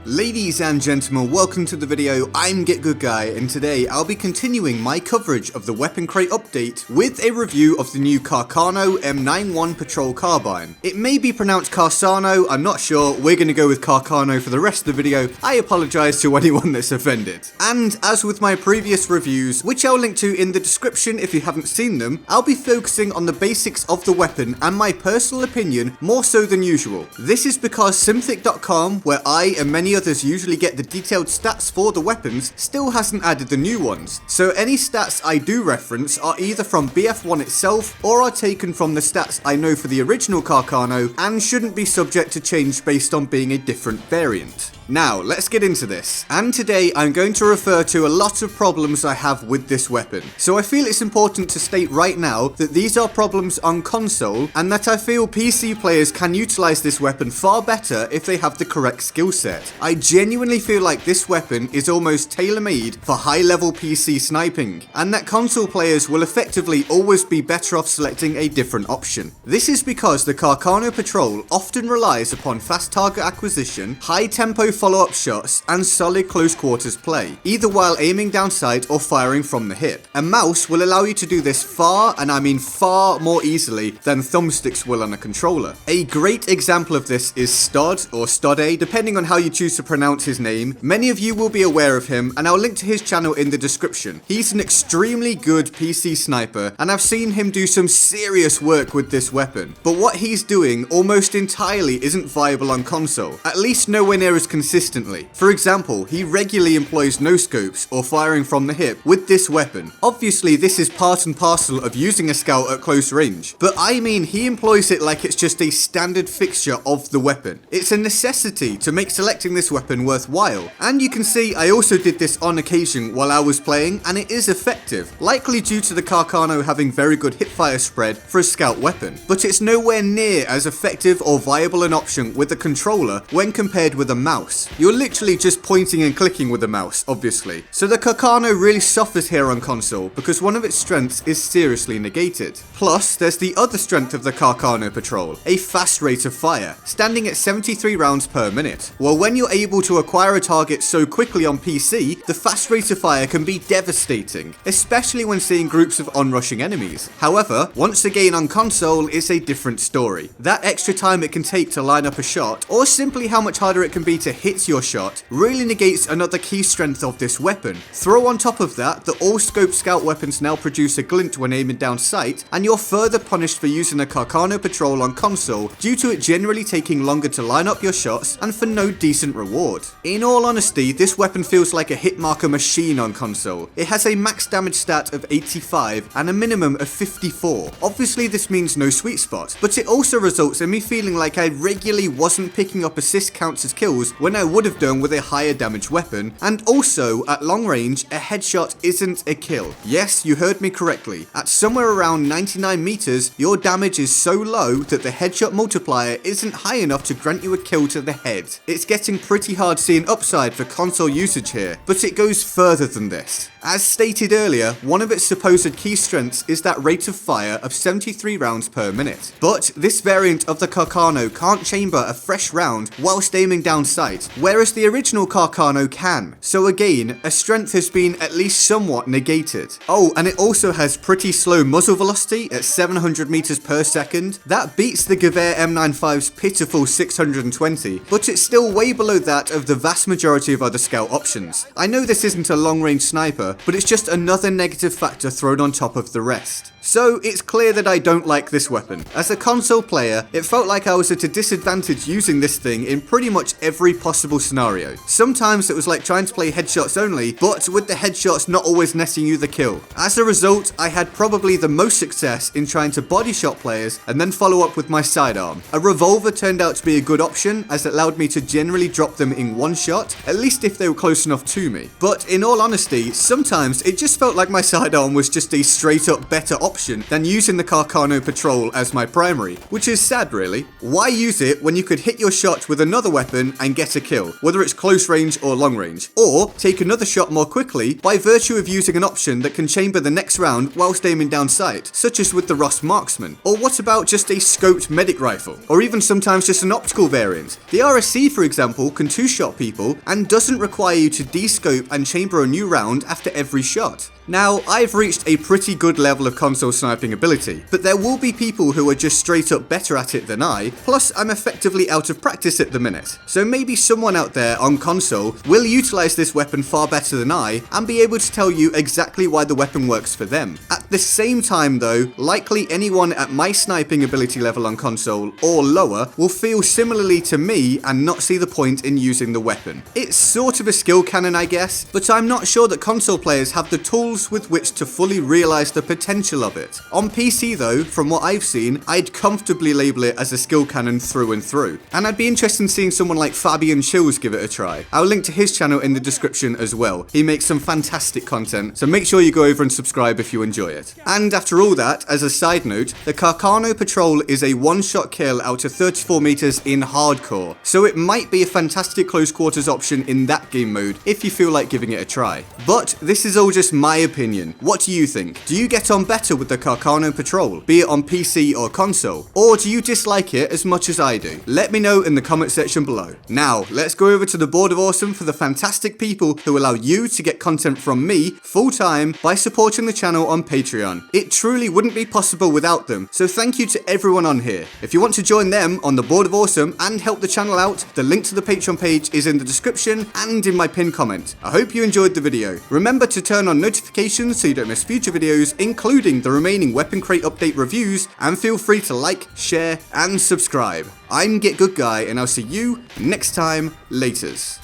Ladies and gentlemen, welcome to the video. I'm GetGoodGuy, and today I'll be continuing my coverage of the weapon crate update with a review of the new Carcano M91 Patrol Carbine. It may be pronounced Carcano, I'm not sure. We're going to go with Carcano for the rest of the video. I apologise to anyone that's offended. And as with my previous reviews, which I'll link to in the description if you haven't seen them, I'll be focusing on the basics of the weapon and my personal opinion more so than usual. This is because Simthic.com, where I and many others usually get the detailed stats for the weapons, still hasn't added the new ones. So any stats I do reference are either from BF1 itself or are taken from the stats I know for the original Carcano and shouldn't be subject to change based on being a different variant. Now, let's get into this. And today I'm going to refer to a lot of problems I have with this weapon. So I feel it's important to state right now that these are problems on console and that I feel PC players can utilize this weapon far better if they have the correct skill set. I genuinely feel like this weapon is almost tailor-made for high-level PC sniping, and that console players will effectively always be better off selecting a different option. This is because the Carcano Patrol often relies upon fast target acquisition, high-tempo follow-up shots, and solid close quarters play, either while aiming down sight or firing from the hip. A mouse will allow you to do this far, and I mean far more easily than thumbsticks will on a controller. A great example of this is Stod, or Stode, depending on how you choose to pronounce his name. Many of you will be aware of him, and I'll link to his channel in the description. He's an extremely good PC sniper, and I've seen him do some serious work with this weapon. But what he's doing almost entirely isn't viable on console, at least nowhere near as consistently. For example, he regularly employs no-scopes or firing from the hip with this weapon. Obviously, this is part and parcel of using a scout at close range, but I mean he employs it like it's just a standard fixture of the weapon. It's a necessity to make selecting this weapon worthwhile, and you can see I also did this on occasion while I was playing, and it is effective, likely due to the Carcano having very good hipfire spread for a scout weapon, but it's nowhere near as effective or viable an option with a controller when compared with a mouse. You're literally just pointing and clicking with the mouse, obviously. So the Carcano really suffers here on console because one of its strengths is seriously negated. Plus, there's the other strength of the Carcano Patrol, a fast rate of fire, standing at 73 rounds per minute. Well, when you're able to acquire a target so quickly on PC, the fast rate of fire can be devastating, especially when seeing groups of onrushing enemies. However, once again on console, it's a different story. That extra time it can take to line up a shot, or simply how much harder it can be to hit your shot, really negates another key strength of this weapon. Throw on top of that all scope scout weapons now produce a glint when aiming down sight, and you're further punished for using a Carcano Patrol on console due to it generally taking longer to line up your shots and for no decent reward. In all honesty, this weapon feels like a hit marker machine on console. It has a max damage stat of 85 and a minimum of 54. Obviously this means no sweet spot, but it also results in me feeling like I regularly wasn't picking up assist counts as kills when I would have done with a higher damage weapon, and also at long range a headshot isn't a kill. Yes, you heard me correctly. At somewhere around 99 meters, your damage is so low that the headshot multiplier isn't high enough to grant you a kill to the head. It's getting pretty hard seeing upside for console usage here, but it goes further than this. As stated earlier, one of its supposed key strengths is that rate of fire of 73 rounds per minute. But this variant of the Carcano can't chamber a fresh round whilst aiming down sight, whereas the original Carcano can. So again, a strength has been at least somewhat negated. Oh, and it also has pretty slow muzzle velocity at 700 meters per second. That beats the Gewehr M95's pitiful 620, but it's still way below that of the vast majority of other scout options. I know this isn't a long-range sniper, but it's just another negative factor thrown on top of the rest. So it's clear that I don't like this weapon. As a console player, it felt like I was at a disadvantage using this thing in pretty much every possible scenario. Sometimes it was like trying to play headshots only, but with the headshots not always netting you the kill. As a result, I had probably the most success in trying to body shot players and then follow up with my sidearm. A revolver turned out to be a good option as it allowed me to generally drop them in one shot, at least if they were close enough to me. But in all honesty, sometimes it just felt like my sidearm was just a straight up better option option than using the Carcano Patrol as my primary, which is sad really. Why use it when you could hit your shot with another weapon and get a kill, whether it's close range or long range, or take another shot more quickly by virtue of using an option that can chamber the next round whilst aiming down sight, such as with the Ross Marksman? Or what about just a scoped medic rifle, or even sometimes just an optical variant? The RSC, for example, can two-shot people and doesn't require you to descope and chamber a new round after every shot. Now, I've reached a pretty good level of console sniping ability, but there will be people who are just straight up better at it than I, plus I'm effectively out of practice at the minute. So maybe someone out there on console will utilize this weapon far better than I and be able to tell you exactly why the weapon works for them. At the same time though, likely anyone at my sniping ability level on console or lower will feel similarly to me and not see the point in using the weapon. It's sort of a skill cannon, I guess, but I'm not sure that console players have the tools with which to fully realize the potential of it. On PC though, from what I've seen, I'd comfortably label it as a skill cannon through and through. And I'd be interested in seeing someone like Fabian Chills give it a try. I'll link to his channel in the description as well. He makes some fantastic content, so make sure you go over and subscribe if you enjoy it. And after all that, as a side note, the Carcano Patrol is a one-shot kill out to 34 meters in hardcore, so it might be a fantastic close quarters option in that game mode if you feel like giving it a try. But this is all just my opinion. What do you think? Do you get on better with the Carcano Patrol, be it on PC or console? Or do you dislike it as much as I do? Let me know in the comment section below. Now, let's go over to the Board of Awesome for the fantastic people who allow you to get content from me full-time by supporting the channel on Patreon. It truly wouldn't be possible without them, so thank you to everyone on here. If you want to join them on the Board of Awesome and help the channel out, the link to the Patreon page is in the description and in my pinned comment. I hope you enjoyed the video. Remember to turn on notifications so you don't miss future videos, including the remaining Weapon Crate update reviews, and feel free to like, share, and subscribe. I'm GetGoodGuy, and I'll see you next time. Laters.